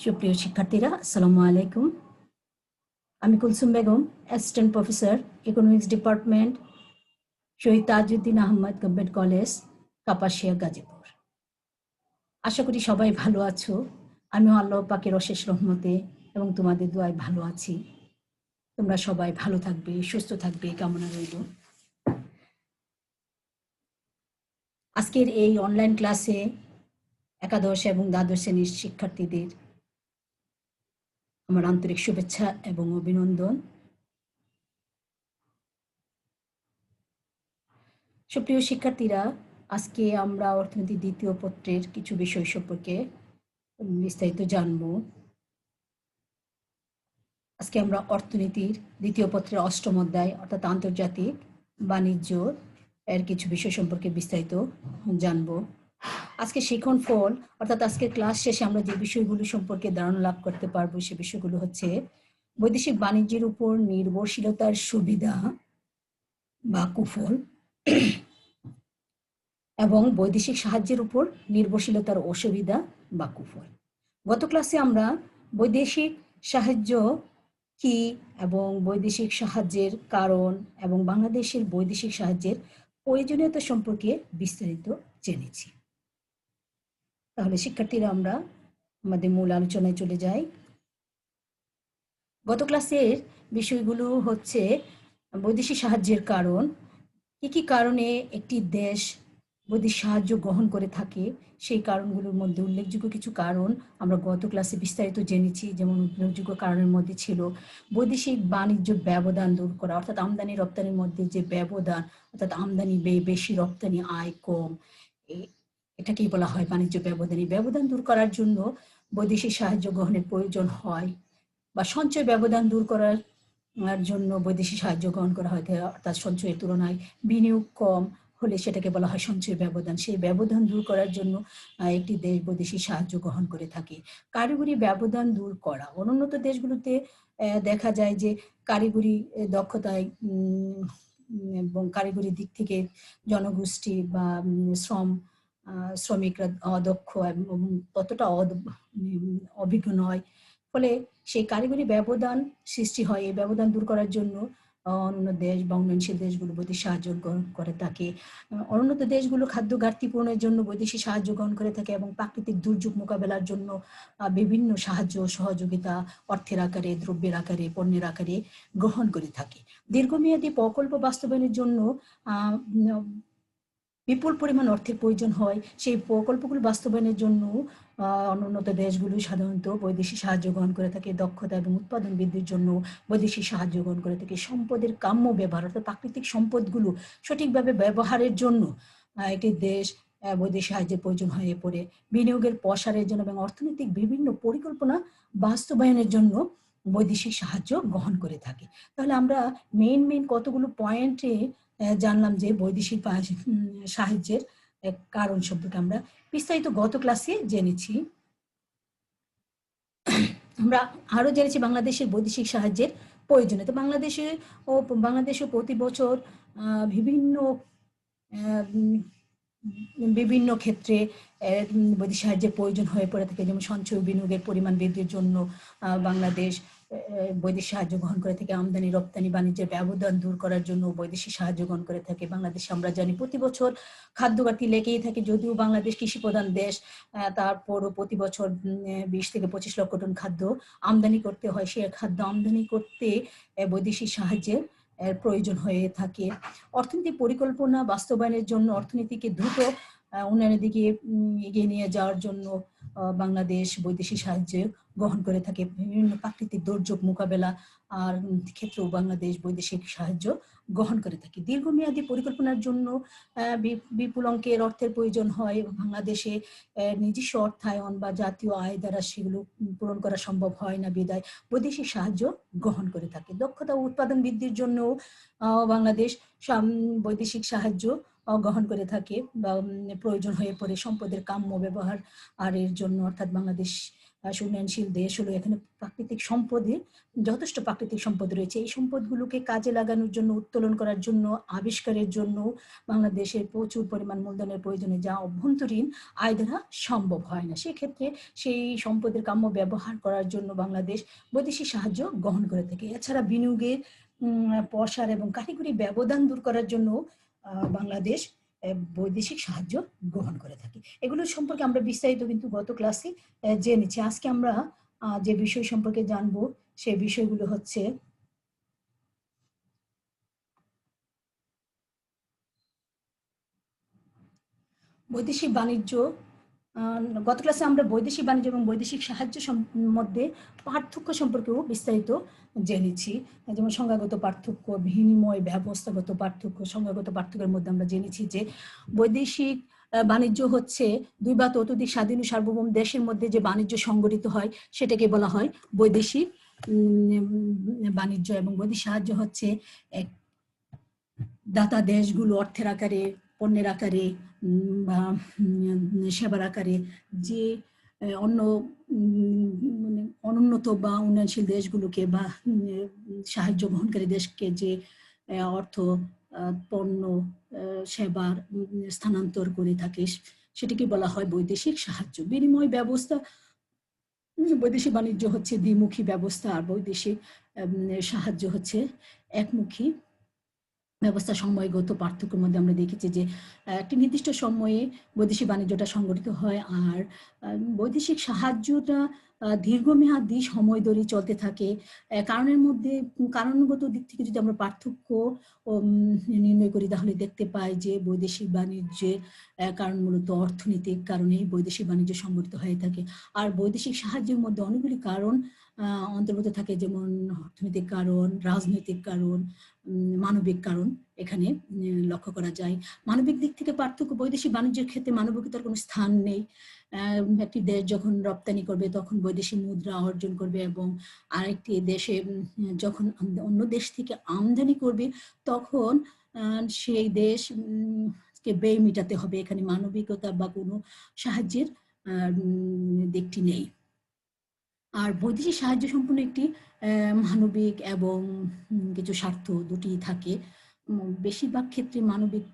সুপ্রিয় শিক্ষার্থীরা, আসসালামু আলাইকুম। আমি Kulsum Begum, assistant professor, economics department, Shahid Tajuddin Ahmad government college, Kapasia, Gazipur. আশা করি সবাই ভালো আছো। আমিও আল্লাহ পাকের অশেষ রহমতে এবং তোমাদের দোয়ায় ভালো আছি। তোমরা সবাই ভালো থাকবে, সুস্থ থাকবে কামনা রইল। আজকের এই অনলাইন ক্লাসে একাদশ এবং দ্বাদশ শ্রেণীর শিক্ষার্থীদের আমার আন্তরিক শুভেচ্ছা এবং অভিনন্দন। সুপ্রিয় শিক্ষার্থীরা, আজকে আমরা অর্থনীতি দ্বিতীয় পত্রের কিছু বিষয় সম্পর্কে বিস্তারিত জানব। আজকে আমরা অর্থনীতির দ্বিতীয় পত্রের অষ্টম অধ্যায় অর্থাৎ আন্তর্জাতিক বাণিজ্য এর কিছু বিষয় সম্পর্কে বিস্তারিত জানব। আজকে শিখন ফল অর্থাৎ আজকের ক্লাস শেষে আমরা যে বিষয়গুলো সম্পর্কে ধারণা লাভ করতে পারবো সে বিষয়গুলো হচ্ছে বৈদেশিক বাণিজ্যের উপর নির্ভরশীলতার সুবিধা বা কুফল এবং বৈদেশিক সাহায্যের উপর নির্ভরশীলতার অসুবিধা বা কুফল। গত ক্লাসে আমরা বৈদেশিক সাহায্য কি এবং বৈদেশিক সাহায্যের কারণ এবং বাংলাদেশের বৈদেশিক সাহায্যের প্রয়োজনীয়তা সম্পর্কে বিস্তারিত জেনেছি। তাহলে শিক্ষার্থীরা, আমরা আমাদের মূল আলোচনায় চলে যাই। গত ক্লাসের বিষয়গুলো হচ্ছে বৈদেশিক সাহায্যের কারণ, কি কারণে একটি দেশ বৈদেশিক সাহায্য গ্রহণ করে থাকে, সেই কারণগুলোর মধ্যে উল্লেখযোগ্য কিছু কারণ আমরা গত ক্লাসে বিস্তারিত জেনেছি। যেমন উল্লেখযোগ্য কারণের মধ্যে ছিল বৈদেশিক বাণিজ্য ব্যবধান দূর করা, অর্থাৎ আমদানি রপ্তানির মধ্যে যে ব্যবধান, অর্থাৎ আমদানি ব্যয় বেশি, রপ্তানি আয় কম, এটাকেই বলা হয় বাণিজ্য ব্যবধান। এই ব্যবধান দূর করার জন্য বৈদেশিক সাহায্য গ্রহণের প্রয়োজন হয়, বা সঞ্চয় ব্যবধান দূর করার জন্য বৈদেশিক সাহায্য গ্রহণ করা হয়, অর্থাৎ সঞ্চয়ের তুলনায় বিনিয়োগ কম হলে সেটাকে বলা হয় সঞ্চয় ব্যবধান। সেই ব্যবধান দূর করার জন্য একটি দেশ বৈদেশিক সাহায্য গ্রহণ করে থাকে। কারিগরি ব্যবধান দূর করা, অনুন্নত দেশগুলোতে দেখা যায় যে কারিগরি দক্ষতায় এবং কারিগরি দিক থেকে জনগোষ্ঠী বা শ্রমিকরা অদক্ষ এবং ততটা অভিজ্ঞ নয়, ফলে সেই কারিগরি ব্যবধান সৃষ্টি হয়। এই ব্যবধান দূর করার জন্য অন্যান্য দেশ বা উন্নয়নশীল দেশগুলো বৈদেশিক সাহায্য গ্রহণ করে থাকে। অনুন্নত দেশগুলো খাদ্য ঘাটতি পূরণের জন্য বৈদেশিক সাহায্য গ্রহণ করে থাকে এবং প্রাকৃতিক দুর্যোগ মোকাবেলার জন্য বিভিন্ন সাহায্য সহযোগিতা অর্থের আকারে, দ্রব্যের আকারে, পণ্যের আকারে গ্রহণ করে থাকে। দীর্ঘমেয়াদী প্রকল্প বাস্তবায়নের জন্য বিপুল পরিমাণ অর্থের প্রয়োজন হয়। সেই প্রকল্পগুলো বাস্তবায়নের জন্য অনুন্নত দেশগুলো সাধারণত বৈদেশিক সাহায্য গ্রহণ করে থাকে। দক্ষতা এবং উৎপাদন বৃদ্ধির জন্য বৈদেশিক সাহায্য গ্রহণ করে থাকে। সম্পদের কাম্য ব্যবহার, অর্থাৎ প্রাকৃতিক সম্পদগুলো সঠিকভাবে ব্যবহারের জন্য একটি দেশ বৈদেশিক সাহায্যের প্রয়োজন হয়ে পড়ে। বিনিয়োগের প্রসারের জন্য এবং অর্থনৈতিক বিভিন্ন পরিকল্পনা বাস্তবায়নের জন্য বৈদেশিক সাহায্য গ্রহণ করে থাকে। তাহলে আমরা মেইন কতগুলো পয়েন্টে জানলাম যে বৈদেশিক সাহায্যের কারণ সম্পর্কে আমরা বিস্তারিত গত ক্লাসে জেনেছি। আমরা আরো জেনেছি বাংলাদেশের বৈদেশিক সাহায্যের প্রয়োজনীয়তা। বাংলাদেশে প্রতি বছর বিভিন্ন ক্ষেত্রে বৈদেশিক সাহায্যের প্রয়োজন হয়ে পড়ে থাকে। যেমন সঞ্চয় বিনিয়োগের পরিমাণ বৃদ্ধির জন্য বাংলাদেশ বৈদেশিক সাহায্য গ্রহণ করে থাকে। আমদানি রপ্তানি বাণিজ্যের ব্যবধান দূর করার জন্য বৈদেশিক সাহায্য গ্রহণ করে থাকে বাংলাদেশ। আমরা জানি প্রতি বছর খাদ্য ঘাটতি লেগেই থাকে। যদিও বাংলাদেশ কৃষি প্রধান দেশ, তারপরও প্রতি বছর 20 থেকে 25 লক্ষ টন খাদ্য আমদানি করতে হয়। সে খাদ্য আমদানি করতে বৈদেশিক সাহায্যের প্রয়োজন হয়ে থাকে। অর্থনৈতিক পরিকল্পনা বাস্তবায়নের জন্য, অর্থনীতিকে দ্রুত উন্নয়নের দিকে এগিয়ে নিয়ে যাওয়ার জন্য বাংলাদেশ বৈদেশিক সাহায্য গ্রহণ করে থাকে। বিভিন্ন প্রাকৃতিক দুর্যোগ মোকাবেলা আর ক্ষেত্রেও বাংলাদেশ বৈদেশিক সাহায্য গ্রহণ করে থাকে। দীর্ঘমেয়াদী পরিকল্পনার জন্য বিপুল অঙ্কের অর্থের প্রয়োজন হয়। বাংলাদেশে নিজস্ব অর্থায়ন বা জাতীয় আয় দ্বারা সেগুলো পূরণ করা সম্ভব হয় না, বিধায় বৈদেশিক সাহায্য গ্রহণ করে থাকে। দক্ষতা ও উৎপাদন বৃদ্ধির জন্য বাংলাদেশ বৈদেশিক সাহায্য গ্রহণ করে থাকে বা প্রয়োজন হয়ে পড়ে। সম্পদের কাম্য ব্যবহার আর এর জন্য, অর্থাৎ বাংলাদেশ উন্নয়নশীল দেশ হলো, এখানে প্রাকৃতিক সম্পদে যথেষ্ট প্রাকৃতিক সম্পদ রয়েছে। এই সম্পদগুলোকে কাজে লাগানোর জন্য, উত্তোলন করার জন্য, আবিষ্কারের জন্য বাংলাদেশের প্রচুর পরিমাণ মূলধনের প্রয়োজনে, যা অভ্যন্তরীণ আয় দ্বারা সম্ভব হয় না। সেক্ষেত্রে সেই সম্পদের কাম্য ব্যবহার করার জন্য বাংলাদেশ বৈদেশিক সাহায্য গ্রহণ করে থাকে। এছাড়া বিনিয়োগের প্রসার এবং কারিগরি ব্যবধান দূর করার জন্য বাংলাদেশ বৈদেশিক সাহায্য গ্রহণ করে থাকে। এগুলো সম্পর্কে আমরা বিস্তারিত কিন্তু গত ক্লাসে জেনেছি। আজকে আমরা যে বিষয় সম্পর্কে জানবো সেই বিষয়গুলো হচ্ছে বৈদেশিক বাণিজ্য। গত ক্লাসে আমরা বৈদেশিক বাণিজ্য এবং বৈদেশিক সাহায্য মধ্যে পার্থক্য সম্পর্কেও বিস্তারিত জেনেছি। যেমন সংজ্ঞাগত পার্থক্য, বিনিময় ব্যবস্থাগত পার্থক্য। সংজ্ঞাগত পার্থক্যের মধ্যে আমরা জেনেছি যে বৈদেশিক বাণিজ্য হচ্ছে দুই বা ততোধিক স্বাধীন ও সার্বভৌম দেশের মধ্যে যে বাণিজ্য সংগঠিত হয় সেটাকে বলা হয় বৈদেশিক বাণিজ্য। এবং বৈদেশিক সাহায্য হচ্ছে দাতা দেশগুলো অর্থের আকারে, পণ্যের আকারে বা সেবার আকারে যে অন্য মানে অনুন্নত বা উন্নয়নশীল দেশগুলোকে বা সাহায্য গ্রহণকারী দেশকে যে অর্থ, পণ্য, সেবার স্থানান্তর করে থাকে সেটিকে বলা হয় বৈদেশিক সাহায্য। বিনিময় ব্যবস্থা, বৈদেশিক বাণিজ্য হচ্ছে দ্বিমুখী ব্যবস্থা, আর বৈদেশিক সাহায্য হচ্ছে একমুখী ব্যবস্থা। সময়গত পার্থক্যের মধ্যে আমরা দেখেছি যে একটি নির্দিষ্ট সময়ে বৈদেশিক বাণিজ্যটা সংগঠিত হয়, আর বৈদেশিক সাহায্যটা দীর্ঘমেয়াদী সময় ধরে চলতে থাকে। কারণের মধ্যে, কারণগত দিক থেকে যদি আমরা পার্থক্য নির্ণয় করি তাহলে দেখতে পাই যে বৈদেশিক বাণিজ্যের কারণ মূলত অর্থনৈতিক কারণেই বৈদেশিক বাণিজ্য সংগঠিত হয়ে থাকে। আর বৈদেশিক সাহায্যের মধ্যে অনেকগুলি কারণ অন্তর্ভুক্ত থাকে, যেমন অর্থনৈতিক কারণ, রাজনৈতিক কারণ, মানবিক কারণ এখানে লক্ষ্য করা যায়। মানবিক দিক থেকে পার্থক্য, বৈদেশিক বাণিজ্যের ক্ষেত্রে মানবিকতার কোনো স্থান নেই। একটি দেশ যখন রপ্তানি করবে তখন বৈদেশিক মুদ্রা অর্জন করবে, এবং আরেকটি দেশে যখন অন্য দেশ থেকে আমদানি করবে তখন সেই দেশ কে ব্যয় মেটাতে হবে। এখানে মানবিকতা বা কোনো সাহায্যের দিকটি নেই। আর বৈদেশিক সাহায্য সম্পূর্ণ একটি মানবিক এবং কিছু স্বার্থ দুটি থাকে। বেশিরভাগ ক্ষেত্রে মানবিক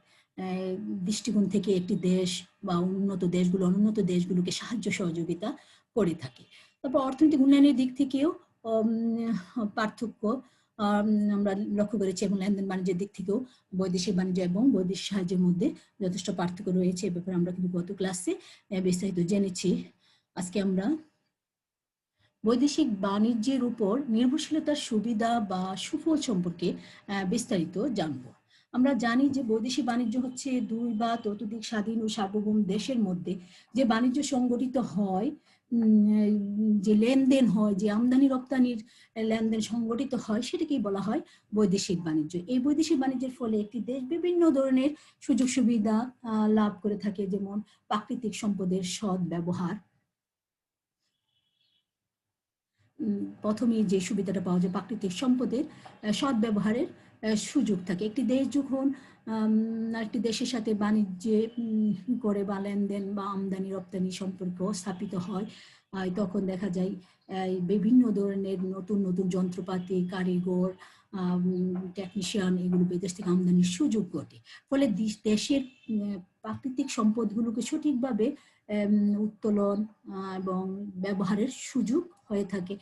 দৃষ্টিকোণ থেকে একটি দেশ বা উন্নত দেশগুলো অনুন্নত দেশগুলোকে সাহায্য সহযোগিতা করে থাকে। তারপর অর্থনৈতিক উন্নয়নের দিক থেকেও পার্থক্য আমরা লক্ষ্য করেছি, এবং লেনদেন বাণিজ্যের দিক থেকেও বৈদেশিক বাণিজ্য এবং বৈদেশিক সাহায্যের মধ্যে যথেষ্ট পার্থক্য রয়েছে। এ ব্যাপারে আমরা কিন্তু গত ক্লাসে বিস্তারিত জেনেছি। আজকে আমরা বৈদেশিক বাণিজ্যের উপর নির্ভরশীলতার সুবিধা বা সুফল সম্পর্কে বিস্তারিত জানব। আমরা জানি যে বৈদেশিক বাণিজ্য হচ্ছে দুই বা ততোধিক স্বাধীন ও সার্বভৌম দেশের মধ্যে যে বাণিজ্য সংগঠিত হয়, যে লেনদেন হয়, যে আমদানি রপ্তানির লেনদেন সংগঠিত হয়, সেটাকেই বলা হয় বৈদেশিক বাণিজ্য। এই বৈদেশিক বাণিজ্যের ফলে একটি দেশ বিভিন্ন ধরনের সুযোগ সুবিধা লাভ করে থাকে, যেমন প্রাকৃতিক সম্পদের সৎ ব্যবহার। প্রথমেই যে সুবিধাটা পাওয়া যায়, প্রাকৃতিক সম্পদের সৎ ব্যবহারের সুযোগ থাকে। একটি দেশ যখন একটি দেশের সাথে বাণিজ্যে করে বা লেনদেন বা আমদানি রপ্তানি সম্পর্ক স্থাপিত হয়, তখন দেখা যায় বিভিন্ন ধরনের নতুন নতুন যন্ত্রপাতি, কারিগর, টেকনিশিয়ান এগুলো বিদেশ থেকে আমদানির সুযোগ ঘটে। ফলে দেশের প্রাকৃতিক সম্পদগুলোকে সঠিকভাবে উত্তোলন এবং ব্যবহারের সুযোগ হয়ে থাকে।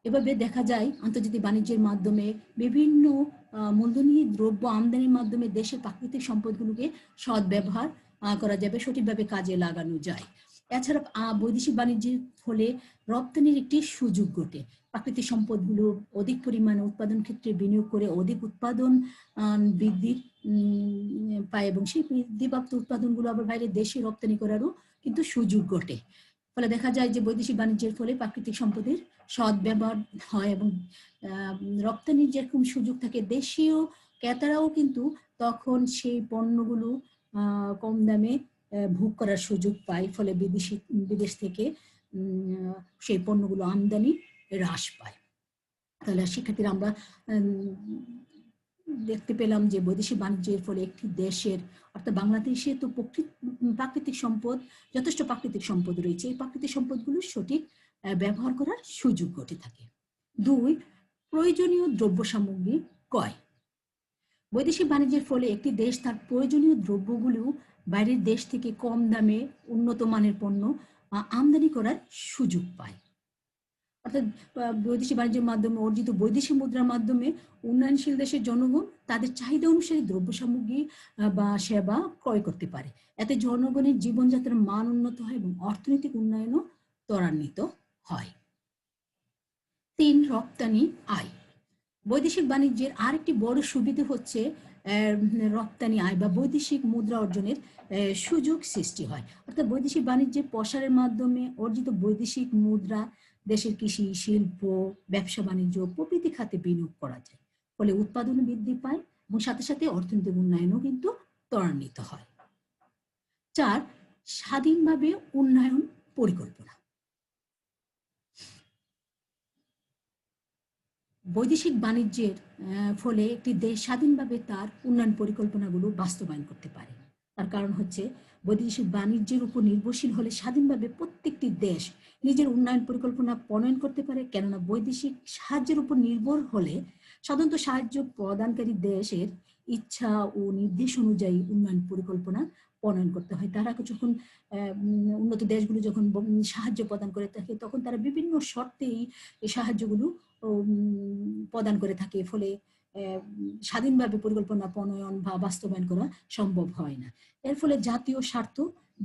এভাবে দেখা যায় আন্তর্জাতিক বাণিজ্যের মাধ্যমে বিভিন্ন মূলধনী দ্রব্য আমদানির মাধ্যমে দেশের প্রাকৃতিক সম্পদগুলোকে সৎ ব্যবহার করা যাবে, সঠিকভাবে কাজে লাগানো যায়। এছাড়া বৈদেশিক বাণিজ্যের ফলে রপ্তানির একটি সুযোগ ঘটে। প্রাকৃতিক সম্পদগুলো অধিক পরিমাণে উৎপাদন ক্ষেত্রে বিনিয়োগ করে অধিক উৎপাদন বৃদ্ধি পায়, এবং সেই বৃদ্ধিপ্রাপ্ত উৎপাদনগুলো আবার বাইরে দেশে রপ্তানি করারও কিন্তু সুযোগ ঘটে। ফলে দেখা যায় যে বৈদেশিক বাণিজ্যের ফলে প্রাকৃতিক সম্পদের সৎ ব্যবহার হয়, এবং রপ্তানির যেরকম সুযোগ থাকে, দেশীয় ক্রেতারাও কিন্তু তখন সেই পণ্যগুলো কম দামে ভোগ করার সুযোগ পায়। ফলে বিদেশ থেকে সেই পণ্যগুলো আমদানি হ্রাস পায়। তাহলে সেক্ষেত্রে আমরা দেখতে পেলাম যে বৈদেশিক বাণিজ্যের ফলে একটি দেশের, অর্থাৎ বাংলাদেশে তো প্রাকৃতিক সম্পদ, যথেষ্ট প্রাকৃতিক সম্পদ রয়েছে, এই প্রাকৃতিক সম্পদগুলো সঠিক ব্যবহার করার সুযোগ ঘটে থাকে। 2, প্রয়োজনীয় দ্রব্য সামগ্রী ক্রয়। বৈদেশিক বাণিজ্যের ফলে একটি দেশ তার প্রয়োজনীয় দ্রব্যগুলো বাইরের দেশ থেকে কম দামে উন্নত মানের পণ্য আমদানি করার সুযোগ পায়। অর্থাৎ বৈদেশিক বাণিজ্যের মাধ্যমে অর্জিত বৈদেশিক মুদ্রার মাধ্যমে উন্নয়নশীল দেশের জনগণ তাদের চাহিদা অনুসারে দ্রব্য সামগ্রী বা সেবা ক্রয় করতে পারে। এতে জনগণের জীবনযাত্রার মান উন্নত হয় এবং অর্থনৈতিক উন্নয়নও ত্বরান্বিত হয়। 3, রপ্তানি আয়। বৈদেশিক বাণিজ্যের আরেকটি বড় সুবিধা হচ্ছে রপ্তানি আয় বা বৈদেশিক মুদ্রা অর্জনের সুযোগ সৃষ্টি হয়। অর্থাৎ বৈদেশিক বাণিজ্যের প্রসারের মাধ্যমে অর্জিত বৈদেশিক মুদ্রা দেশের কৃষি, শিল্প, ব্যবসা বাণিজ্য প্রভৃতি খাতে বিনিয়োগ করা যায়। ফলে উৎপাদন বৃদ্ধি পায় এবং সাথে সাথে অর্থনৈতিক উন্নয়নও কিন্তু ত্বরান্বিত হয়। 4, স্বাধীনভাবে উন্নয়ন পরিকল্পনা। বৈদেশিক বাণিজ্যের ফলে একটি দেশ স্বাধীনভাবে তার উন্নয়ন পরিকল্পনাগুলো বাস্তবায়ন করতে পারে। তার কারণ হচ্ছে বৈদেশিক বাণিজ্যের উপর নির্ভরশীল হলে স্বাধীনভাবে প্রত্যেকটি দেশ নিজের উন্নয়ন পরিকল্পনা প্রণয়ন করতে পারে। কেননা বৈদেশিক সাহায্যের উপর নির্ভর হলে সাধারণত সাহায্য প্রদানকারী দেশের ইচ্ছা ও নির্দেশ অনুযায়ী উন্নয়ন পরিকল্পনা প্রণয়ন করতে হয়। তারা যখন উন্নত দেশগুলো যখন সাহায্য প্রদান করে থাকে তখন তারা বিভিন্ন শর্তেই এই সাহায্যগুলো প্রদান করে থাকে। ফলে স্বাধীনভাবে পরিকল্পনা প্রণয়ন বা বাস্তবায়ন করা সম্ভব হয় না। এর ফলে জাতীয় স্বার্থ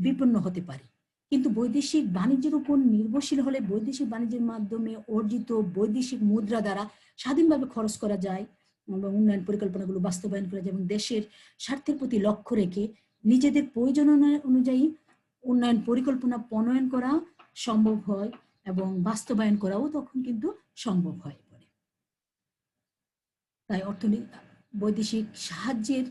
বিপন্ন হতে পারে। কিন্তু বৈদেশিক বাণিজ্যের উপর নির্ভরশীল হলে বৈদেশিক বাণিজ্যের মাধ্যমে অর্জিত বৈদেশিক মুদ্রা দ্বারা স্বাধীনভাবে খরচ করা যায় এবং উন্নয়ন পরিকল্পনাগুলো বাস্তবায়ন করা যায় এবং দেশের স্বার্থের প্রতি লক্ষ্য রেখে নিজেদের প্রয়োজন অনুযায়ী উন্নয়ন পরিকল্পনা প্রণয়ন করা সম্ভব হয় এবং বাস্তবায়ন করাও তখন কিন্তু সম্ভব হয়ে পড়ে। তাই বৈদেশিক সাহায্যের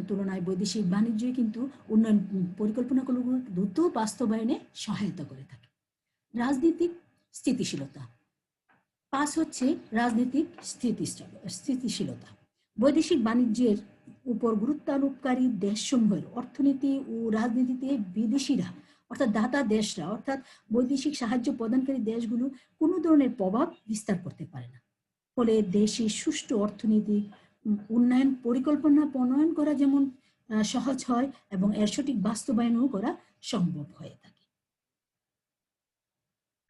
তুলনায় বৈদেশিক বাণিজ্যই কিন্তু উন্নয়ন পরিকল্পনাগুলো দ্রুত বাস্তবায়নে সহায়তা করে থাকে। রাজনৈতিক স্থিতিশীলতা। 5 হচ্ছে রাজনৈতিক স্থিতিশীলতা। বৈদেশিক বাণিজ্যের উপর গুরুত্ব আরোপকারী দেশসমূহের অর্থনীতি ও রাজনীতিতে বিদেশিরা অর্থাৎ দাতা দেশরা অর্থাৎ বৈদেশিক সাহায্য প্রদানকারী দেশগুলো কোনো ধরনের প্রভাব বিস্তার করতে পারে না। ফলে দেশের সুষ্ঠু অর্থনৈতিক উন্নয়ন পরিকল্পনা প্রণয়ন করা যেমন সহজ হয় এবং এর সঠিক বাস্তবায়নও করা সম্ভব হয়ে থাকে।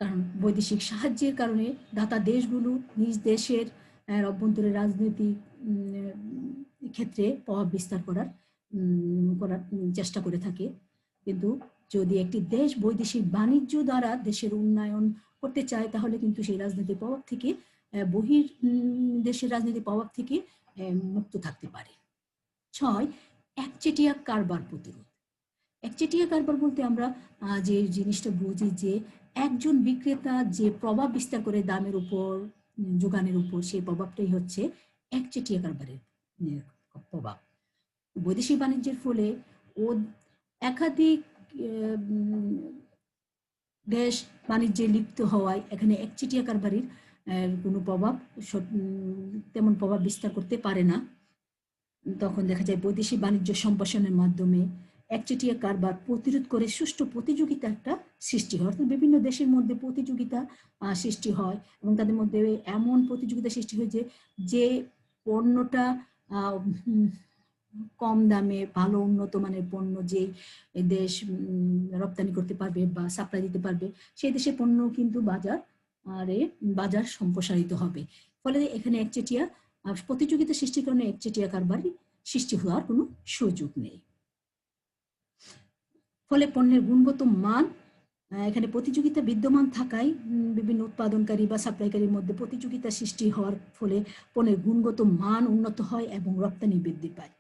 কারণ বৈদেশিক সাহায্যের কারণে দাতা দেশগুলো নিজ দেশের অভ্যন্তরীণ রাজনৈতিক ক্ষেত্রে প্রভাব বিস্তার করার চেষ্টা করে থাকে। কিন্তু যদি একটি দেশ বৈদেশিক বাণিজ্য দ্বারা দেশের উন্নয়ন করতে চায় তাহলে কিন্তু সেই রাজনৈতিক প্রভাব থেকে দেশের রাজনৈতিক প্রভাব থেকে মুক্ত থাকতে পারে। 6, একচেটিয়া কারবার প্রতিরোধ। একচেটিয়া কারবার বলতে আমরা যে জিনিসটা বুঝি যে একজন বিক্রেতা যে প্রভাব বিস্তার করে দামের উপর, যোগানের উপর, সেই প্রভাবটাই হচ্ছে একচেটিয়া কারবারের প্রভাব। বৈদেশিক বাণিজ্যের ফলে একাধিক দেশ বাণিজ্যে লিপ্ত হওয়ায় এখানে একচেটিয়া কারবারির কোনো প্রভাব তেমন প্রভাব বিস্তার করতে পারে না। তখন দেখা যায় বৈদেশিক বাণিজ্য সম্প্রসারণের মাধ্যমে একচেটিয়া কারবার প্রতিরোধ করে সুষ্ঠু প্রতিযোগিতা একটা সৃষ্টি হয়। অর্থাৎ বিভিন্ন দেশের মধ্যে প্রতিযোগিতা সৃষ্টি হয় এবং তাদের মধ্যে এমন প্রতিযোগিতা সৃষ্টি হয় যে পণ্যটা কম দামে ভালো উন্নত মানের পণ্য যেই দেশ রপ্তানি করতে পারবে বা সাপ্লাই দিতে পারবে সেই দেশের পণ্য কিন্তু বাজার সম্প্রসারিত হবে। ফলে এখানে একচেটিয়া প্রতিযোগিতা সৃষ্টির কারণে একচেটিয়া কারবারই সৃষ্টি হওয়ার কোনো সুযোগ নেই। ফলে পণ্যের গুণগত মান এখানে প্রতিযোগিতা বিদ্যমান থাকায় বিভিন্ন উৎপাদনকারী বা সাপ্লাইকারীর মধ্যে প্রতিযোগিতা সৃষ্টি হওয়ার ফলে পণ্যের গুণগত মান উন্নত হয় এবং রপ্তানি বৃদ্ধি পায়।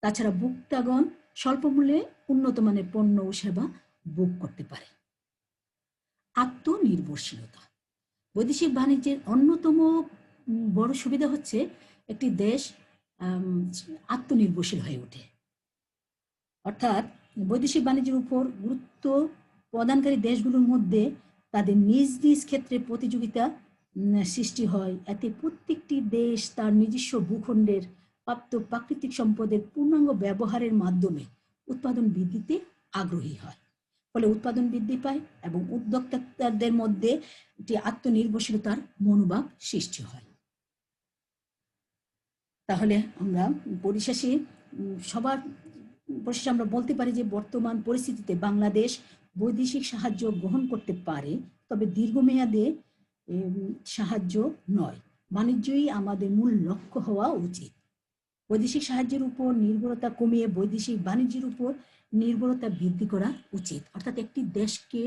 তাছাড়া ভোক্তাগণ স্বল্প মূল্যে উন্নত মানের পণ্য ও সেবা ভোগ করতে পারে। আত্মনির্ভরশীলতা। বৈদেশিক বাণিজ্যের অন্যতম বড় সুবিধা হচ্ছে একটি দেশ আত্মনির্ভরশীল হয়ে ওঠে। অর্থাৎ বৈদেশিক বাণিজ্যের উপর গুরুত্ব প্রদানকারী দেশগুলোর মধ্যে তাদের নিজ নিজ ক্ষেত্রে প্রতিযোগিতা সৃষ্টি হয়। এতে প্রত্যেকটি দেশ তার নিজস্ব ভূখণ্ডের প্রাপ্ত প্রাকৃতিক সম্পদের পূর্ণাঙ্গ ব্যবহারের মাধ্যমে উৎপাদন বৃদ্ধিতে আগ্রহী হয়। ফলে উৎপাদন বৃদ্ধি পায় এবং উদ্যোক্তাদের মধ্যে একটি আত্মনির্ভরশীলতার মনোভাব সৃষ্টি হয়। তাহলে আমরা পরিশেষে আমরা বলতে পারি যে বর্তমান পরিস্থিতিতে বাংলাদেশ বৈদেশিক সাহায্য গ্রহণ করতে পারে, তবে দীর্ঘমেয়াদে সাহায্য নয়। বাণিজ্যই আমাদের মূল লক্ষ্য হওয়া উচিত। বৈদেশিক সাহায্যের উপর নির্ভরতা কমিয়ে বৈদেশিক বাণিজ্যের উপর নির্ভরতা বৃদ্ধি করা উচিত। অর্থাৎ একটি দেশকে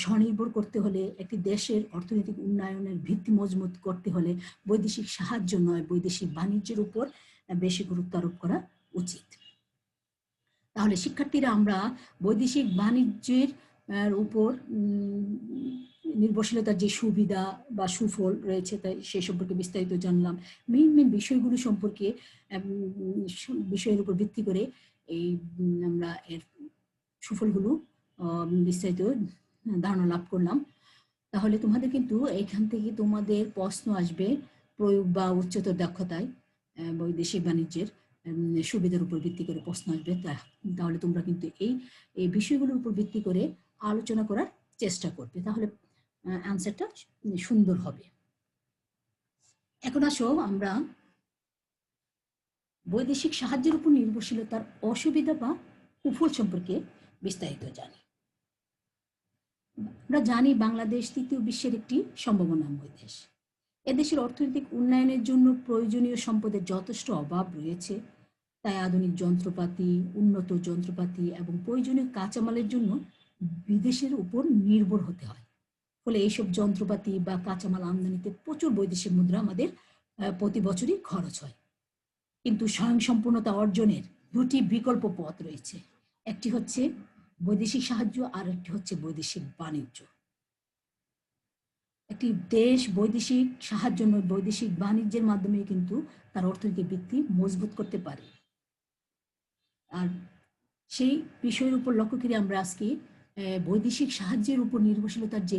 স্বনির্ভর করতে হলে, একটি দেশের অর্থনৈতিক উন্নয়নের ভিত্তি মজবুত করতে হলে বৈদেশিক সাহায্য নয়, বৈদেশিক বাণিজ্যের উপর বেশি গুরুত্ব আরোপ করা উচিত। তাহলে শিক্ষার্থীরা, আমরা বৈদেশিক বাণিজ্যের উপর নির্ভরশীলতার যে সুবিধা বা সুফল রয়েছে তাই সে সম্পর্কে বিস্তারিত জানলাম। মেইন বিষয়গুলো সম্পর্কে বিষয়ের উপর ভিত্তি করে আমরা এর সুফলগুলো বিস্তারিত ধারণা লাভ করলাম। তাহলে তোমাদের কিন্তু এখান থেকে তোমাদের প্রশ্ন আসবে প্রয়োগ বা উচ্চতর দক্ষতায় বৈদেশিক বাণিজ্যের সুবিধার উপর ভিত্তি করে প্রশ্ন আসবে। তাহলে তোমরা কিন্তু এই বিষয়গুলোর উপর ভিত্তি করে আলোচনা করার চেষ্টা করবে, তাহলে অ্যান্সারটা সুন্দর হবে। এখন আসো আমরা বৈদেশিক সাহায্যের উপর নির্ভরশীলতার অসুবিধা বা কুফল সম্পর্কে বিস্তারিত জানি। আমরা জানি বাংলাদেশ তৃতীয় বিশ্বের একটি সম্ভাবনাময় দেশ। এদেশের অর্থনৈতিক উন্নয়নের জন্য প্রয়োজনীয় সম্পদের যথেষ্ট অভাব রয়েছে। তাই আধুনিক যন্ত্রপাতি, উন্নত যন্ত্রপাতি এবং প্রয়োজনীয় কাঁচামালের জন্য বিদেশের উপর নির্ভর হতে হয়। ফলে এইসব যন্ত্রপাতি বা কাঁচামাল আমদানিতে প্রচুর বৈদেশিক মুদ্রা আমাদের প্রতি বছরই খরচ হয়। কিন্তু স্বয়ংসম্পূর্ণতা অর্জনের দুটি বিকল্প পথ রয়েছে। একটি হচ্ছে বৈদেশিক সাহায্য আর একটি হচ্ছে বৈদেশিক বাণিজ্য। একটি দেশ বৈদেশিক সাহায্য নয়, বৈদেশিক বাণিজ্যের মাধ্যমে কিন্তু তার অর্থনৈতিক ভিত্তি মজবুত করতে পারে। আর সেই বিষয়ের উপর লক্ষ্য করে আমরা আজকে বৈদেশিক সাহায্যের উপর নির্ভরশীলতার যে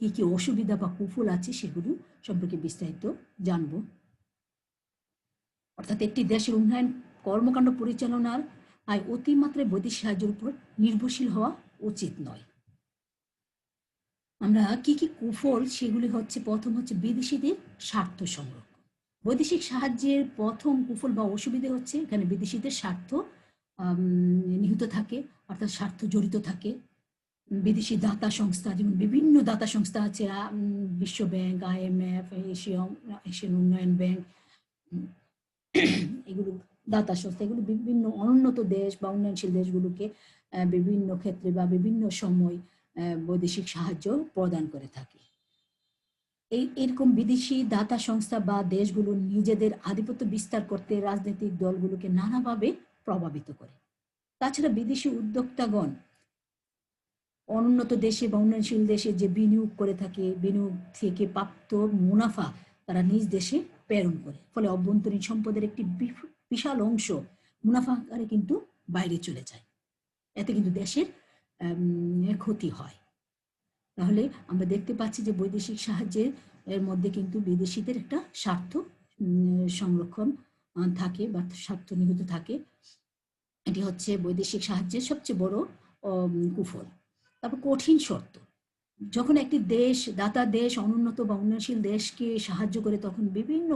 কি কি অসুবিধা বা কুফল আছে সেগুলো সম্পর্কে বিস্তারিত জানব। অর্থাৎ একটি দেশের উন্নয়ন কর্মকাণ্ড পরিচালনার অতিমাত্রায় বৈদেশিক সাহায্যের উপর নির্ভরশীল হওয়া উচিত নয়। আমরা কি কি কুফল সেগুলি হচ্ছে, প্রথম হচ্ছে বিদেশিদের স্বার্থ সংরক্ষণ। বৈদেশিক সাহায্যের প্রথম কুফল বা অসুবিধা হচ্ছে এখানে বিদেশিদের স্বার্থ নিহিত থাকে, অর্থাৎ স্বার্থ জড়িত থাকে। বিদেশি দাতা সংস্থা, যেমন বিভিন্ন দাতা সংস্থা আছে, বিশ্ব ব্যাংক, IMF, এশিয়ান উন্নয়ন ব্যাংক, এগুলো দাতা সংস্থা, এগুলো বিভিন্ন অনুন্নত দেশ বা উন্নয়নশীল দেশগুলোকে বিভিন্ন ক্ষেত্রে বা বিভিন্ন সময় বৈদেশিক সাহায্য প্রদান করে থাকে। এরকম বিদেশি দাতা সংস্থা বা দেশগুলো নিজেদের আধিপত্য বিস্তার করতে রাজনৈতিক দলগুলোকে নানাভাবে প্রভাবিত করে। তাছাড়া বিদেশি উদ্যোক্তাগণ অনুন্নত দেশে বা উন্নয়নশীল দেশে যে বিনিয়োগ করে থাকে, বিনিয়োগ থেকে প্রাপ্ত মুনাফা তারা নিজ দেশে প্রেরণ করে। ফলে অভ্যন্তরীণ সম্পদের একটি বিশাল অংশ মুনাফা আকারে কিন্তু বাইরে চলে যায়। এতে কিন্তু দেশের ক্ষতি হয়। তাহলে আমরা দেখতে পাচ্ছি যে বৈদেশিক সাহায্যের মধ্যে কিন্তু বিদেশিদের একটা স্বার্থ সংরক্ষণ থাকে বা স্বার্থ নিহিত থাকে। এটি হচ্ছে বৈদেশিক সাহায্যের সবচেয়ে বড় কুফল। তারপর কঠিন শর্ত। যখন একটি দেশ, দাতা দেশ অনুন্নত বা উন্নয়নশীল দেশকে সাহায্য করে তখন বিভিন্ন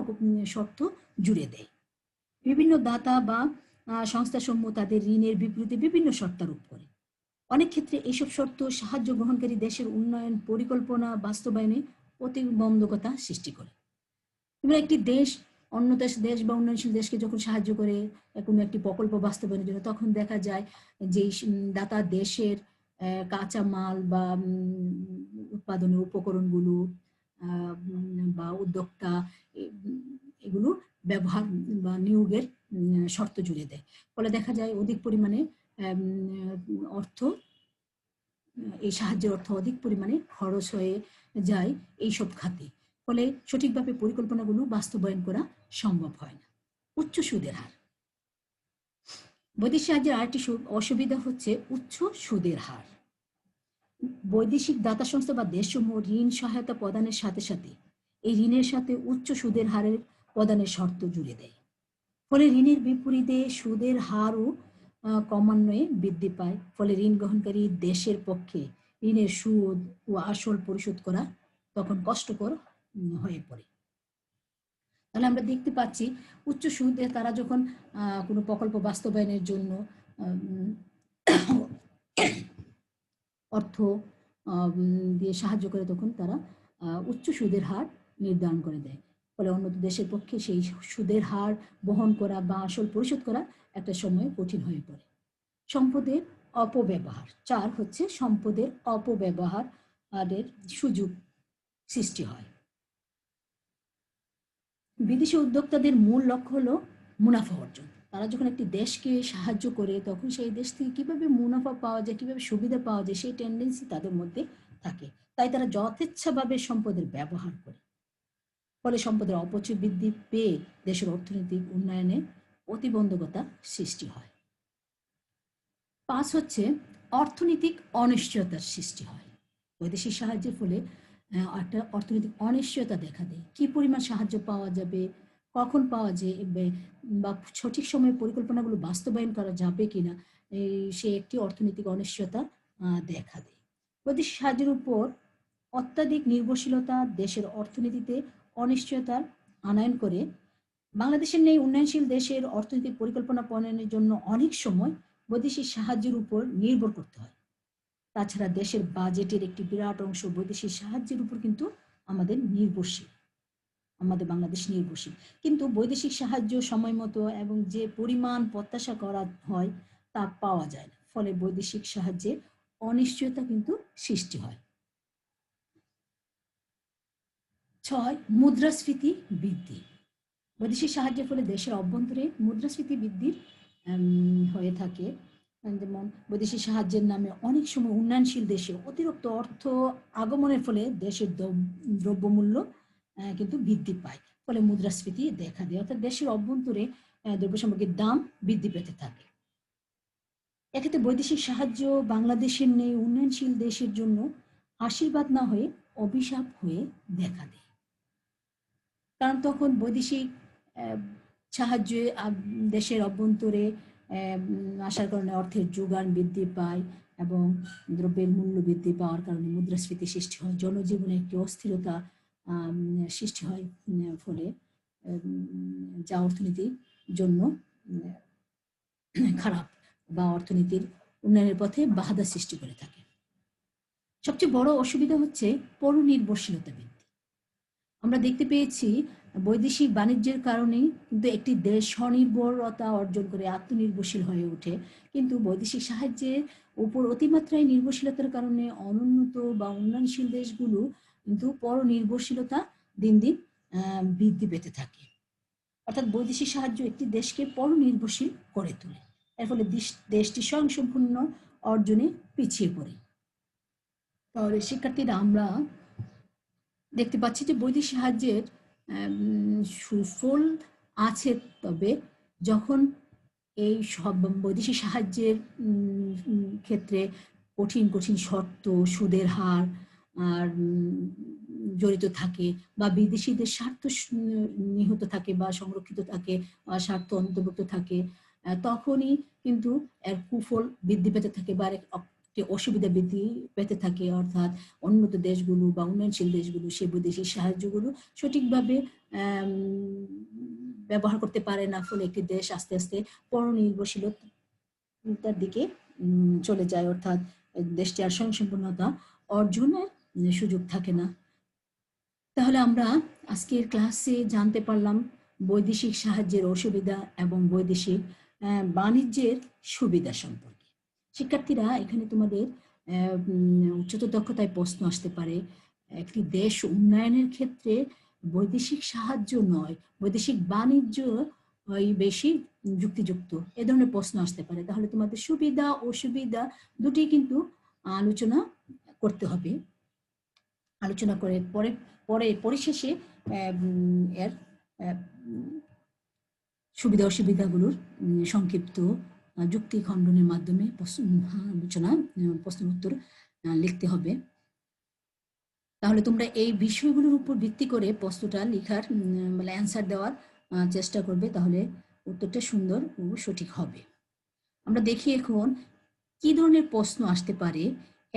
শর্ত জুড়ে দেয়। বিভিন্ন দাতা বা সংস্থাসমূহ তাদের ঋণের বিপরীতে বিভিন্ন শর্ত আরোপ করে। অনেক ক্ষেত্রে এইসব শর্ত সাহায্য গ্রহণকারী দেশের উন্নয়ন পরিকল্পনা বাস্তবায়নে প্রতিবন্ধকতা সৃষ্টি করে। এবং একটি দেশ অন্য দেশ বা উন্নয়নশীল দেশকে যখন সাহায্য করে কোনো একটি প্রকল্প বাস্তবায়নের জন্য, তখন দেখা যায় যে দাতা দেশের কাঁচামাল বা উৎপাদনের উপকরণগুলো বা উদ্যোক্তা এগুলো ব্যবহার বা নিয়োগের শর্ত জুড়ে দেয়। ফলে দেখা যায় অধিক পরিমাণে অর্থ, এই সাহায্যের অর্থ অধিক পরিমাণে খরচ হয়ে যায় এইসব খাতে। ফলে সঠিকভাবে পরিকল্পনাগুলো বাস্তবায়ন করা সম্ভব হয় না। উচ্চ সুদের হার। বৈদেশিক সাহায্যের আরেকটি অসুবিধা হচ্ছে উচ্চ সুদের হার। বৈদেশিক দাতা সংস্থা বা দেশসমূহ ঋণ সহায়তা প্রদানের সাথে সাথে এই ঋণের সাথে উচ্চ সুদের হারের প্রদানের শর্ত জুড়ে দেয়। ফলে ঋণের বিপরীতে সুদের হারও ক্রমান্বয়ে বৃদ্ধি পায়। ফলে ঋণ গ্রহণকারী দেশের পক্ষে ঋণের সুদ ও আসল পরিশোধ করা তখন কষ্টকর হয়ে পড়ে। তাহলে আমরা দেখতে পাচ্ছি উচ্চ সুদে তারা যখন কোনো প্রকল্প বাস্তবায়নের জন্য অর্থ দিয়ে সাহায্য করে, তখন তারা উচ্চ সুদের হার নির্ধারণ করে দেয়। ফলে উন্নত দেশের পক্ষে সেই সুদের হার বহন করা বা আসল পরিশোধ করা একটা সময় কঠিন হয়ে পড়ে। সম্পদের অপব্যবহার। 4 হচ্ছে সম্পদের অপব্যবহারের সুযোগ সৃষ্টি হয়। বিদেশি উদ্যোক্তাদের মূল লক্ষ্য হলো মুনাফা অর্জন। তারা যখন একটি দেশকে সাহায্য করে তখন সেই দেশ থেকে কিভাবে মুনাফা পাওয়া যায়, কিভাবে সুবিধা পাওয়া যায়, সেই টেন্ডেন্সি তাদের মধ্যে থাকে। তাই তারা যথেচ্ছাভাবে সম্পদের ব্যবহার করে। ফলে সম্পদের অপচয় বৃদ্ধি পেয়ে দেশের অর্থনৈতিক উন্নয়নে প্রতিবন্ধকতা সৃষ্টি হয়। 5 হচ্ছে অর্থনৈতিক অনিশ্চয়তার সৃষ্টি হয়। বৈদেশিক সাহায্যের ফলে একটা অর্থনৈতিক অনিশ্চয়তা দেখা দেয়। কি পরিমাণ সাহায্য পাওয়া যাবে, কখন পাওয়া যাবে, বা সঠিক সময়ে পরিকল্পনাগুলো বাস্তবায়ন করা যাবে কিনা, সে একটি অর্থনৈতিক অনিশ্চয়তা দেখা দেয়। বৈদেশিক সাহায্যের উপর অত্যাধিক নির্ভরশীলতা দেশের অর্থনীতিতে অনিশ্চয়তার আনয়ন করে। বাংলাদেশের নেই উন্নয়নশীল দেশের অর্থনৈতিক পরিকল্পনা প্রণয়নের জন্য অনেক সময় বৈদেশিক সাহায্যের উপর নির্ভর করতে হয়। তাছাড়া দেশের বাজেটের একটি বিরাট অংশ বৈদেশিক সাহায্যের উপর কিন্তু আমাদের নির্ভরশীল, আমাদের বাংলাদেশ নির্ভরশীল। কিন্তু বৈদেশিক সাহায্য সময় মতো এবং যে পরিমাণ প্রত্যাশা করা হয় তা পাওয়া যায় না। ফলে বৈদেশিক সাহায্যের অনিশ্চয়তা কিন্তু সৃষ্টি হয়। 6 মুদ্রাস্ফীতি বৃদ্ধি। বৈদেশিক সাহায্যের ফলে দেশের অভ্যন্তরে মুদ্রাস্ফীতি বৃদ্ধির হয়ে থাকে। যেমন বৈদেশিক সাহায্যের নামে অনেক সময় উন্নয়নশীল দেশে অতিরিক্ত অর্থ আগমনের ফলে দেশের দ্রব্যমূল্য কিন্তু বৃদ্ধি পায়। ফলে মুদ্রাস্ফীতি দেখা দেয়, অর্থাৎ দেশের অভ্যন্তরে দ্রব্য সামগ্রীর দাম বৃদ্ধি পেতে থাকে। এক্ষেত্রে বৈদেশিক সাহায্য বাংলাদেশের নেই উন্নয়নশীল দেশের জন্য আশীর্বাদ না হয়ে অভিশাপ হয়ে দেখা দেয়। কারণ তখন বৈদেশিক সাহায্যে দেশের অভ্যন্তরে আসার কারণে অর্থের যোগান বৃদ্ধি পায় এবং দ্রব্যের মূল্য বৃদ্ধি পাওয়ার কারণে মুদ্রাস্ফীতি সৃষ্টি হয়, জনজীবনে একটি অস্থিরতা সৃষ্টি হয়। ফলে যা অর্থনীতির জন্য খারাপ বা অর্থনীতির উন্নয়নের পথে বাধা সৃষ্টি করে থাকে। সবচেয়ে বড় অসুবিধা হচ্ছে পরনির্ভরশীলতা বৃদ্ধি। আমরা দেখতে পেয়েছি বৈদেশিক বাণিজ্যের কারণেই কিন্তু একটি দেশ স্বনির্ভরতা অর্জন করে আত্মনির্ভরশীল হয়ে ওঠে। কিন্তু বৈদেশিক সাহায্যের উপর অতিমাত্রায় নির্ভরশীলতার কারণে অনুন্নত বা উন্নয়নশীল দেশগুলো কিন্তু পরনির্ভরশীলতা দিন দিন বৃদ্ধি পেতে থাকে। অর্থাৎ বৈদেশিক সাহায্য একটি দেশকে পরনির্ভরশীল করে তোলে। এর ফলে দেশটি স্বয়ংসম্পূর্ণ অর্জনে পিছিয়ে পড়ে। তাহলে শিক্ষার্থীরা আমরা দেখতে পাচ্ছি যে বৈদেশিক সাহায্যের সুফল আছে, তবে যখন এই সব বৈদেশিক সাহায্যের ক্ষেত্রে কঠিন কঠিন শর্ত, সুদের হার আর জড়িত থাকে বা বিদেশিদের স্বার্থ নিহত থাকে বা সংরক্ষিত থাকে বা স্বার্থ অন্তর্ভুক্ত থাকে, তখনই কিন্তু এর কুফল বৃদ্ধি পেতে থাকে বা একটি অসুবিধা বৃদ্ধি পেতে থাকে। অর্থাৎ উন্নত দেশগুলো বা উন্নয়নশীল দেশগুলো সেই বৈদেশিক সাহায্যগুলো সঠিকভাবে ব্যবহার করতে পারে না। ফলে একটি দেশ আস্তে আস্তে পরনির্ভরশীলতার দিকে চলে যায়, অর্থাৎ দেশটি আর স্বয়ংসম্পূর্ণতা অর্জনের সুযোগ থাকে না। তাহলে আমরা আজকের ক্লাসে জানতে পারলাম বৈদেশিক সাহায্যের অসুবিধা এবং বৈদেশিক বাণিজ্যের সুবিধা সম্পর্কে। শিক্ষার্থীরা, এখানে তোমাদের উচ্চতর দক্ষতায় প্রশ্ন আসতে পারে, একটি দেশ উন্নয়নের ক্ষেত্রে বৈদেশিক সাহায্য নয় বৈদেশিক বাণিজ্য বেশি যুক্তিযুক্ত, এ ধরনের প্রশ্ন আসতে পারে। তাহলে তোমাদের সুবিধা অসুবিধা দুটি কিন্তু আলোচনা করতে হবে। আলোচনা করে পরিশেষে এর সুবিধা অসুবিধাগুলোর সংক্ষিপ্ত যুক্তি খণ্ডনের মাধ্যমে প্রশ্ন উত্তর লিখতে হবে। তাহলে তোমরা এই বিষয়গুলোর উপর ভিত্তি করে প্রশ্নটা লেখার মানে অ্যান্সার দেওয়ার চেষ্টা করবে। তাহলে উত্তরটা সুন্দর ও সঠিক হবে। আমরা দেখি এখন কি ধরনের প্রশ্ন আসতে পারে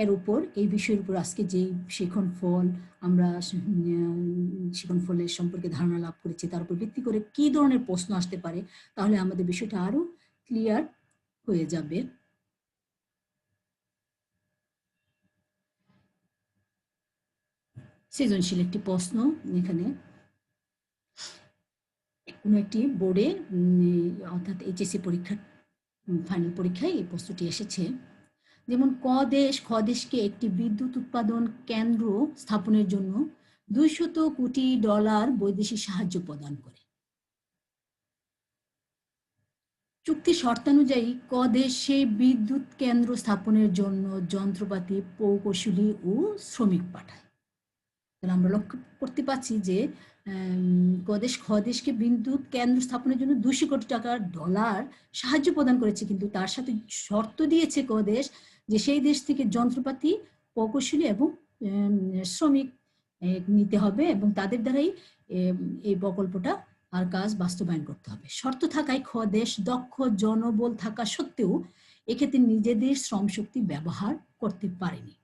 এর উপর, এই বিষয়ের উপর আজকে যে শিখন ফল আমরা শিখন ফলের সম্পর্কে ধারণা লাভ করেছি তার উপর ভিত্তি করে কি ধরনের প্রশ্ন আসতে পারে, তাহলে আমাদের বিষয়টা আরো ক্লিয়ার হয়ে যাবে। সৃজনশীল একটি প্রশ্ন, এখানে কোনো একটি বোর্ডে অর্থাৎ এইচএসসি পরীক্ষার ফাইনাল পরীক্ষায় এই প্রশ্নটি এসেছে। যেমন খ দেশকে একটি বিদ্যুৎ উৎপাদন কেন্দ্র স্থাপনের জন্য $200 কোটি বৈদেশিক সাহায্য প্রদান করে। চুক্তি শর্তানুযায়ী ক দেশে বিদ্যুৎ কেন্দ্র স্থাপনের জন্য যন্ত্রপাতি, প্রকৌশলী ও শ্রমিক পাঠায়। তাহলে আমরা লক্ষ্য করতে পারছি যে খ দেশকে বিদ্যুৎ কেন্দ্র স্থাপনের জন্য $200 কোটি সাহায্য প্রদান করেছে, কিন্তু তার সাথে শর্ত দিয়েছে ক দেশ যে সেই দেশ থেকে যন্ত্রপাতি, প্রকৌশলী এবং শ্রমিক নিতে হবে এবং তাদের দ্বারাই এই প্রকল্পটা আর কাজ বাস্তবায়ন করতে হবে। শর্ত থাকায় খ দেশ দক্ষ জনবল থাকা সত্ত্বেও এক্ষেত্রে নিজেদের শ্রমশক্তি ব্যবহার করতে পারেনি।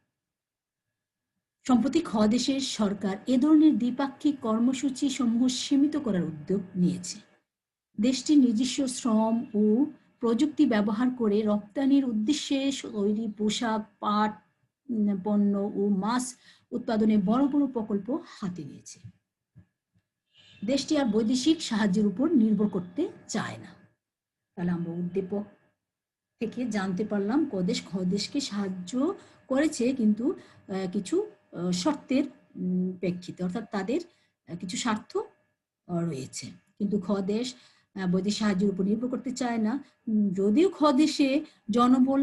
সম্প্রতি খ দেশের সরকার এ ধরনের দ্বিপাক্ষিক কর্মসূচি সমূহ সীমিত করার উদ্যোগ নিয়েছে। দেশটির নিজস্ব শ্রম ও প্রযুক্তি ব্যবহার করে রপ্তানির উদ্দেশ্যে তৈরি পোশাক, পাট পণ্য ও মাছ উৎপাদনে বড় বড় প্রকল্প হাতে নিয়েছে। দেশটি আর বৈদেশিক সাহায্যের উপর নির্ভর করতে চায় না। তাহলে আমরা উদ্দীপক থেকে জানতে পারলাম খ দেশকে সাহায্য করেছে, কিন্তু কিছু শর্তের প্রেক্ষিতে, অর্থাৎ তাদের কিছু স্বার্থ রয়েছে, কিন্তু খ দেশ বৈদেশিক সাহায্যের উপর নির্ভর করতে চায় না। যদিও খ দেশে জনবল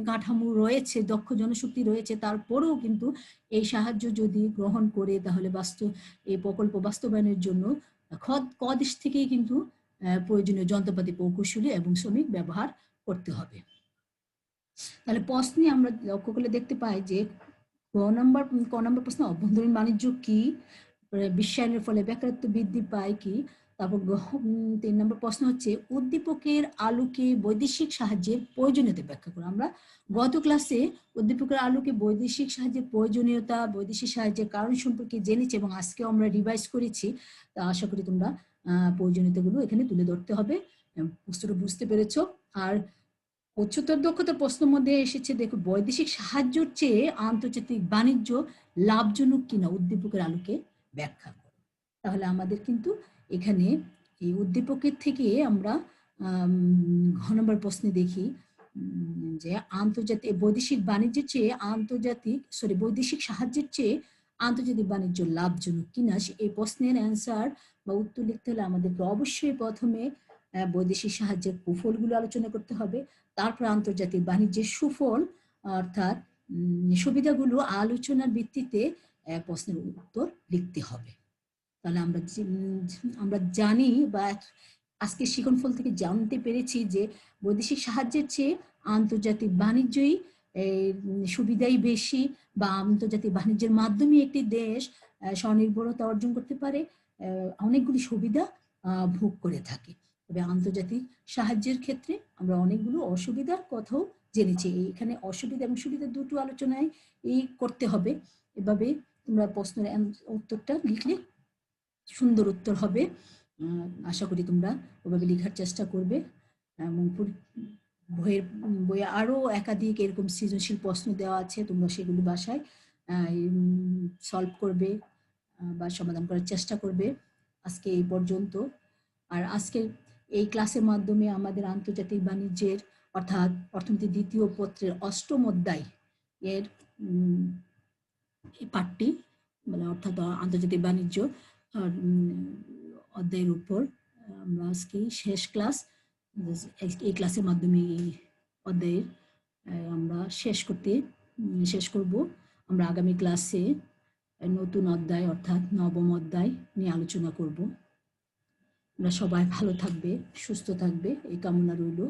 কাঠামো রয়েছে, দক্ষ জনশক্তি রয়েছে, তারপরেও কিন্তু এই সাহায্য যদি গ্রহণ করে তাহলে এই প্রকল্প বাস্তবায়নের জন্য ক দেশ থেকেই কিন্তু প্রয়োজনীয় যন্ত্রপাতি, প্রকৌশলী এবং শ্রমিক ব্যবহার করতে হবে। তাহলে প্রশ্নে আমরা লক্ষ্য করলে দেখতে পাই যে ক নম্বর প্রশ্ন অভ্যন্তরীণ বাণিজ্য কি, বিশ্বায়নের ফলে বেকারত্ব বৃদ্ধি পায় কি, তারপর 3 নম্বর প্রশ্ন হচ্ছে উদ্দীপকের আলোকে বৈদেশিক সাহায্যের প্রয়োজনীয়তা ব্যাখ্যা করো। আমরা গত ক্লাসে উদ্দীপকের আলোকে বৈদেশিক সাহায্যের প্রয়োজনীয়তা, বৈদেশিক সাহায্যের কারণ সম্পর্কে জেনেছি এবং আজকেও আমরা রিভাইজ করেছি। তা আশা করি তোমরা প্রয়োজনীয়তাগুলো এখানে তুলে ধরতে হবে, প্রশ্নটা বুঝতে পেরেছ। আর উচ্চতর দক্ষতার প্রশ্নের মধ্যে এসেছে, দেখো বৈদেশিক সাহায্যের চেয়ে আন্তর্জাতিক বাণিজ্য লাভজনক কিনা উদ্দীপকের আলোকে ব্যাখ্যা করো। তাহলে আমাদের কিন্তু এখানে এই উদ্দীপকের থেকে আমরা ঘ নম্বর প্রশ্নে দেখি যে বৈদেশিক বাণিজ্যের চেয়ে বৈদেশিক সাহায্যের চেয়ে আন্তর্জাতিক বাণিজ্য লাভজনক কিনা, এই প্রশ্নের অ্যান্সার বা উত্তর লিখতে হলে আমাদেরকে অবশ্যই প্রথমে বৈদেশিক সাহায্যের কুফলগুলো আলোচনা করতে হবে, তারপর আন্তর্জাতিক বাণিজ্যের সুফল অর্থাৎ সুবিধাগুলো আলোচনার ভিত্তিতে প্রশ্নের উত্তর লিখতে হবে। তাহলে আমরা জানি বা আজকে শিখন ফল থেকে জানতে পেরেছি যে বৈদেশিক সাহায্যের চেয়ে আন্তর্জাতিক বাণিজ্যই সুবিধাই বেশি, বা আন্তর্জাতিক বাণিজ্যের মাধ্যমে একটি দেশ স্বনির্ভরতা অর্জন করতে পারে, অনেকগুলি সুবিধা ভোগ করে থাকে। তবে আন্তর্জাতিক সাহায্যের ক্ষেত্রে আমরা অনেকগুলো অসুবিধার কথাও জেনেছি। এখানে অসুবিধা এবং সুবিধা দুটো আলোচনায় করতে হবে। এভাবে তোমরা প্রশ্নের উত্তরটা লিখলে সুন্দর উত্তর হবে। আশা করি তোমরা ওভাবে লেখার চেষ্টা করবে এবং বইয়ে আরো একাধিক এরকম সৃজনশীল প্রশ্ন দেওয়া আছে, তোমরা সেগুলো বাসায় সলভ করবে বা সমাধান করার চেষ্টা করবে। আজকে এই পর্যন্ত। আর আজকের এই ক্লাসের মাধ্যমে আমাদের আন্তর্জাতিক বাণিজ্যের অর্থাৎ অর্থনীতি দ্বিতীয় পত্রের 8ম অধ্যায় এর পাঠটি মানে অর্থাৎ আন্তর্জাতিক বাণিজ্য অধ্যায়ের উপর আমরা আজকে শেষ ক্লাস, এই ক্লাসের মাধ্যমে এই অধ্যায়ের আমরা শেষ করব। আমরা আগামী ক্লাসে নতুন অধ্যায় অর্থাৎ 9ম অধ্যায় নিয়ে আলোচনা করব। আমরা সবাই ভালো থাকবে, সুস্থ থাকবে এই কামনা রইল।